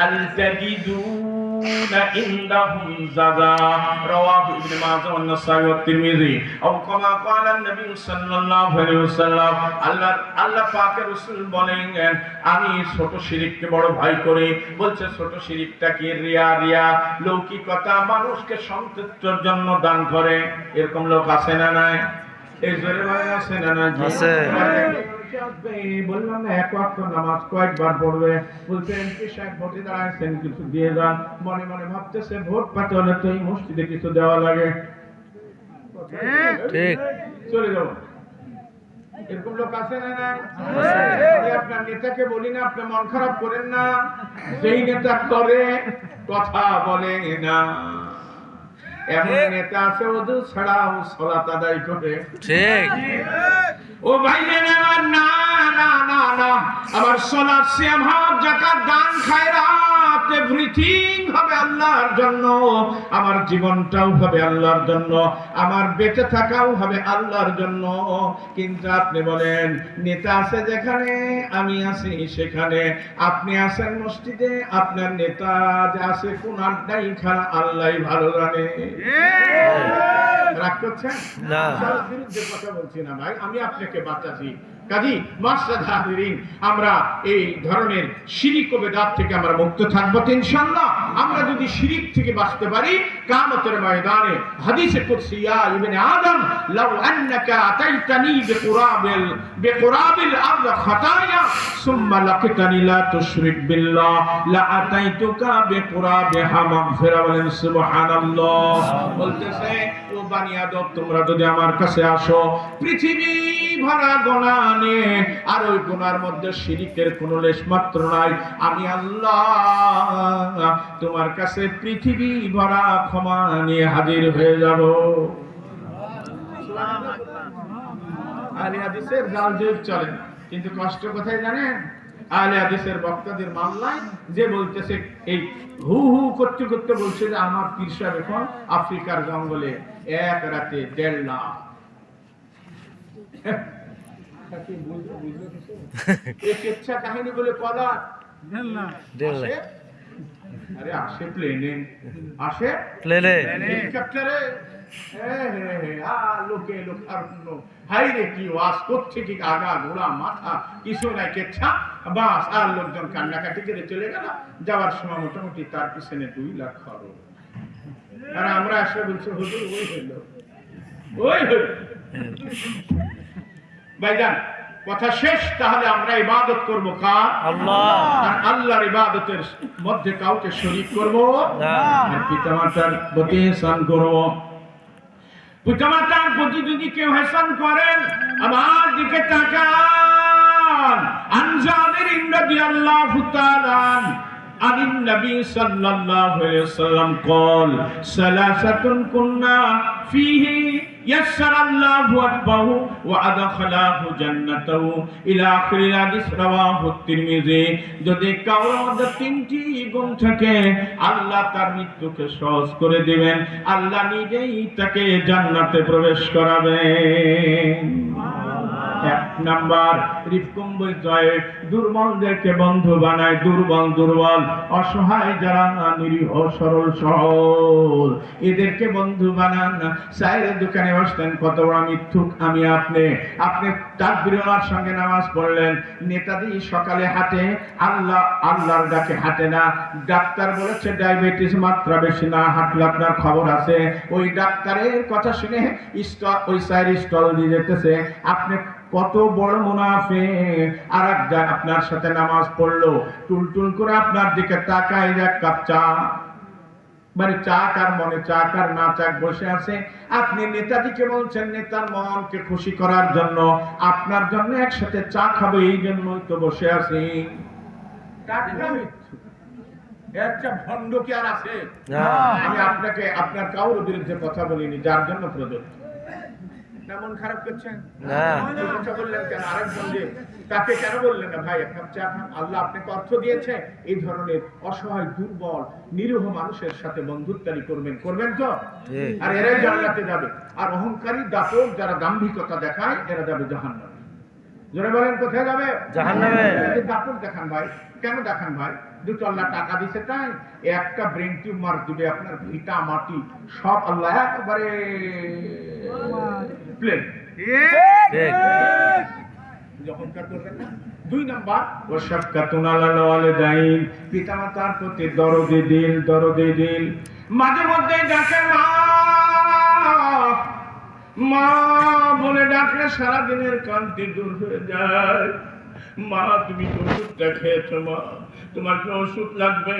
হাল তাজিদুনা ইনদাহুম জাযা রাওয়াহু ইবনে মাজাহ ওয়া নাসাই ওয়া তিরমিজি আও কামা ক্বালা নবী সাল্লাল্লাহু আলাইহি ওয়াসাল্লাম। আল্লাহ পাকের রাসূল বলেন, আমি ছোট শিরককে বড় ভয় করি। বলছে ছোট শিরকটা কি? রিয়া, লৌকিকতা, মানুষকে সন্তুষ্টির জন্য দান করে। এরকম লোক আছে না নাই? এই জোরে বলেন আছে না নাই? আছে। বললাম না এক ওয়াক্ত নামাজ কয়েকবার পড়বে। বলছে এমপি সাহেব ভোটে দাঁড়াইছেন, কিছু দিয়ে যান। মনে মনে ভাবতেছে ভোট পাতে হলে তো এই মসজিদে কিছু দেওয়া লাগে, ঠিক। চলে যাবো। এরকম লোক আছে না নাই? আপনার নেতাকে বলি না, আপনি মন খারাপ করেন না। যেই নেতা করে কথা বলে না, এমন নেতা আছে ওযু ছাড়াও সালাত আদায় করে। ঠিক। ও ভাই আমার না, আমার সালাত, সিয়াম, হজ, যাকাত, দান, খায়রাত এভরিথিং হবে আল্লাহর জন্য। আমার জীবনটাও হবে আল্লাহর জন্য, আমার বেঁচে থাকাও হবে আল্লাহর জন্য। কিন্তু আপনি বলেন নেতা আছে যেখানে, আমি আছি সেখানে। আপনি আছেন মসজিদে, আপনার নেতা যে আছে কোন আড্ডাই খানা আল্লাহই ভালো জানে। রাগ করছেন না, বিরুদ্ধে কথা বলছি না ভাই, আমি আপনাকে বাঁচাচ্ছি। কাজী মাশরাদ হাজিরিন, আমরা এই ধরনের শিরিক ও বিদআত থেকে আমরা মুক্ত থাকবো ইনশাআল্লাহ। আমরা যদি শিরিক থেকে বাঁচতে পারি, কিয়ামতের ময়দানে হাদিসে কুদসি, ইয়া ইবনে আদম লাউ আন্নাকা আতাইতানি বিকুরাবিল আরদ খাতায়া সুম্মা লাকিতানি লা তুশরিক বিল্লাহ লা আতাইতুকা বিকুরাবিহা মাগফিরা। বলেন সুবহানাল্লাহ। বলতেছে ও বানি আদম, তোমরা যদি আমার কাছে আসো পৃথিবী ভরা গুনাহ নিয়ে, আর ওই গুনার মধ্যে শিরিকের কোনো লেশ মাত্র নাই, আমি আল্লাহ তোমার কাছে পৃথিবী ভরা ক্ষমা নিয়ে হাজির হয়ে যাব। আহলে হাদিসের জাল জেব চলে না, কিন্তু কষ্ট কোথায় জানেন? আহলে হাদিসের বক্তাদের মামলায় যে বলতেছে, এই হু করতে করতে বলছে যে আমার পীর সাহেব এখন আফ্রিকার জঙ্গলে এক রাতে 1.5 লাখ। কাহিনী বলে কলা আরে আসে প্লেনে, আসে প্লেনে, হেলিকপ্টারে, লোকে হাই রে কি ওয়াজ করছে, কি আগা ঘোড়া মাথা কিছু নাই, কেচ্ছা বাস, আর লোকজন কান্নাকাটি করে চলে গেল। যাওয়ার সময় মোটামুটি তার পিছনে 2 লাখ খরচ। আর আমরা আসলে বলছি হুজুর ওই হইল। ভাইজান কথা শেষ। তাহলে আমরা ইবাদত করব কার? আল্লাহ। আর আল্লাহর ইবাদতের মধ্যে কাউকে শরীক করব না। আর পিতামাতার প্রতি ihsan করব। পিতামাতার প্রতি যদি কেউ ihsan করেন, আমার দিকে তাকান। আনজাবের রাদিয়াল্লাহু তাআলা عن النبي صلى الله عليه وسلم قال ثلاثة كنا فيه يسر الله ربه وأدخله جنته إلى آخر الحديث رواه الترمذي। যদি কারোর মধ্যে 3টি গুণ থাকে, আল্লাহ তার মৃত্যুকে সহজ করে দিবেন, আল্লাহ নিজেই তাকে জান্নাতে প্রবেশ করাবেন। 1 নাম্বার রিফকুম বৈজয়, দুর্বলদেরকে বন্ধু বানায়। দুর্বল অসহায় যারা নিরীহ সরল সহজ, এদেরকে বন্ধু বানান। চায়ের দোকানে বসতেন, কত বড় মিথ্যুক আমি আপনি তাকবীরের সঙ্গে নামাজ পড়লেন। নেতাজি সকালে হাঁটে, আল্লাহর ডাকে হাঁটে না। ডাক্তার বলেছে ডায়াবেটিস মাত্রা বেশি, না হাঁটলে আপনার খবর আছে। ওই ডাক্তারের কথা শুনে ওই চায়ের স্টল দিয়ে যেতেছে। আপনি কত বড় মুনাফিক। আর একজন আপনার সাথে নামাজ পড়লো, টুলটুল করে আপনার দিকে তাকায়, এক কাপ চা, মানে চা কার মনে, চা কার না চাক বসে আছে। আপনি নেতাজিকে বলছেন নেতার মনকে খুশি করার জন্য, আপনার জন্য একসাথে চা খাবো এই জন্যই তো বসে আছি। একটা ভণ্ড কি আর আছে? আমি আপনাকে আপনার কারোর বিরুদ্ধে কথা বলিনি, যার জন্য প্রযোজ্য। মন খারাপ করছেন না, কথা বললেন কেন? আরেকজন যে তাকে কেন বললেন না ভাই এক কাপ চা খান? আল্লাহ আপনাকে অর্থ দিয়েছে, এই ধরনের অসহায় দুর্বল নিরীহ মানুষের সাথে বন্ধুত্বারি করবেন তো? আর এরাই জান্নাতে যাবে। আর অহংকারী দাপট যারা দাম্ভিকতা দেখায়, এরা যাবে জাহান্নামে। জোরে বলেন কোথায় যাবে? জাহান্নামে। দাপট দেখান ভাই, কেন দেখান ভাই? দুটো আল্লাহ টাকা দিছে তাই একটা ব্রেন টিউমার দিবে আপনার ভিটা মাটি সব আল্লাহ একবারে প্লেন যখনকার করবেন না। 2 নাম্বার ওয়াশাফকাতুন আলাল ওয়ালিদাইন, পিতামাতার প্রতি দরদে দিল মাঝে মধ্যে ডাকে মা মা বলে ডাকলে সারা দিনের ক্লান্তি দূর হয়ে যায়। মা তুমি ওষুধটা খেয়েছো মা, তোমার কি ওষুধ লাগবে?